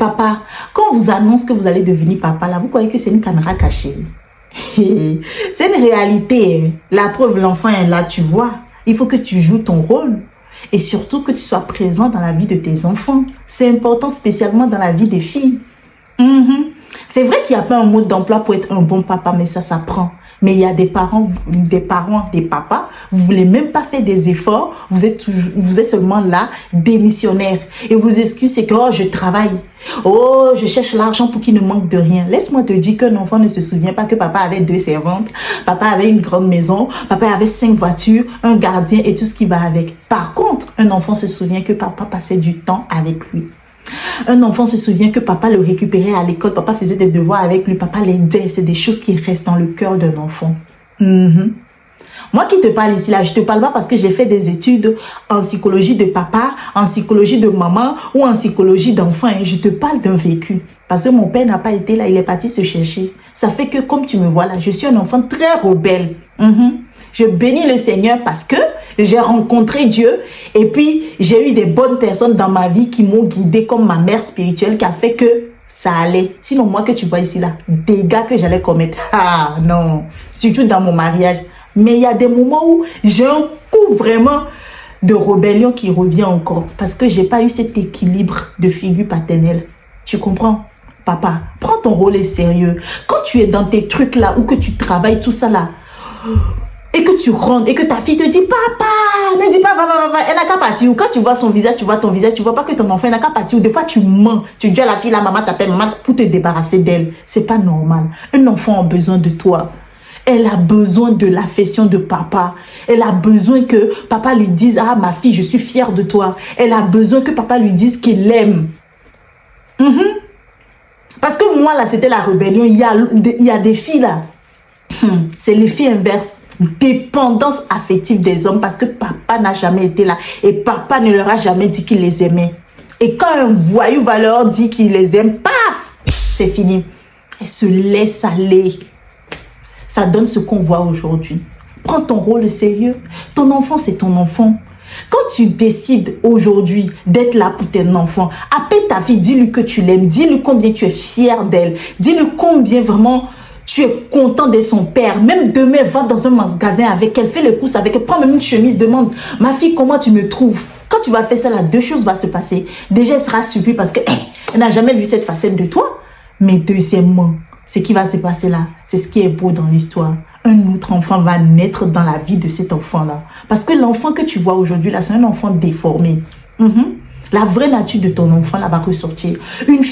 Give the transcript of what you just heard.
papas, quand on vous annonce que vous allez devenir papa, là, vous croyez que c'est une caméra cachée. C'est une réalité. Hein. La preuve, l'enfant est là, tu vois. Il faut que tu joues ton rôle. Et surtout que tu sois présent dans la vie de tes enfants. C'est important, spécialement dans la vie des filles. C'est vrai qu'il n'y a pas un mode d'emploi pour être un bon papa, mais ça s'apprend. Mais il y a des parents, des papas, vous voulez même pas faire des efforts, vous êtes seulement là, démissionnaire. Et vos excuses, c'est que oh, je travaille. Oh, je cherche l'argent pour qu'il ne manque de rien. Laisse-moi te dire qu'un enfant ne se souvient pas que papa avait 2 servantes, papa avait une grande maison, papa avait 5 voitures, un gardien et tout ce qui va avec. Par contre, un enfant se souvient que papa passait du temps avec lui. Un enfant se souvient que papa le récupérait à l'école, papa faisait des devoirs avec lui, papa l'aidait. C'est des choses qui restent dans le cœur d'un enfant. Moi qui te parle ici, là, je te parle pas parce que j'ai fait des études en psychologie de papa, en psychologie de maman ou en psychologie d'enfant. Je te parle d'un vécu. Parce que mon père n'a pas été là, il est parti se chercher. Ça fait que, comme tu me vois là, je suis un enfant très rebelle. Je bénis le Seigneur parce que j'ai rencontré Dieu et puis j'ai eu des bonnes personnes dans ma vie qui m'ont guidé comme ma mère spirituelle qui a fait que ça allait. Sinon, moi que tu vois ici là, dégâts que j'allais commettre. Ah non, surtout dans mon mariage. Mais il y a des moments où j'ai un coup vraiment de rébellion qui revient encore parce que j'ai pas eu cet équilibre de figure paternelle. Tu comprends? Papa, prends ton rôle au sérieux. Quand tu es dans tes trucs là ou que tu travailles tout ça là, et que tu rentres et que ta fille te dit papa, ne dis pas papa, elle n'a qu'à partir. Ou quand tu vois son visage, tu vois ton visage, tu vois pas que ton enfant n'a qu'à partir. Ou des fois tu mens, tu dis à la fille, la maman t'appelle maman pour te débarrasser d'elle. C'est pas normal. Un enfant a besoin de toi. Elle a besoin de l'affection de papa. Elle a besoin que papa lui dise ah ma fille, je suis fière de toi. Elle a besoin que papa lui dise qu'il l'aime. Parce que moi là c'était la rébellion. Il y a des filles là. C'est l'effet inverse. Dépendance affective des hommes parce que papa n'a jamais été là et papa ne leur a jamais dit qu'il les aimait. Et quand un voyou va leur dire qu'il les aime, paf, c'est fini. Elle se laisse aller. Ça donne ce qu'on voit aujourd'hui. Prends ton rôle sérieux. Ton enfant, c'est ton enfant. Quand tu décides aujourd'hui d'être là pour ton enfant, appelle ta fille, dis-lui que tu l'aimes, dis-lui combien tu es fier d'elle, dis-lui combien vraiment tu es content de son père. Même demain, va dans un magasin avec elle, fais les courses avec elle, prends même une chemise, demande, ma fille, comment tu me trouves? Quand tu vas faire ça, là, 2 choses vont se passer. Déjà, elle sera surprise parce qu'elle n'a jamais vu cette facette de toi. Mais deuxièmement, ce qui va se passer là, c'est ce qui est beau dans l'histoire. Un autre enfant va naître dans la vie de cet enfant-là. Parce que l'enfant que tu vois aujourd'hui, là, c'est un enfant déformé. La vraie nature de ton enfant, là, va ressortir. Une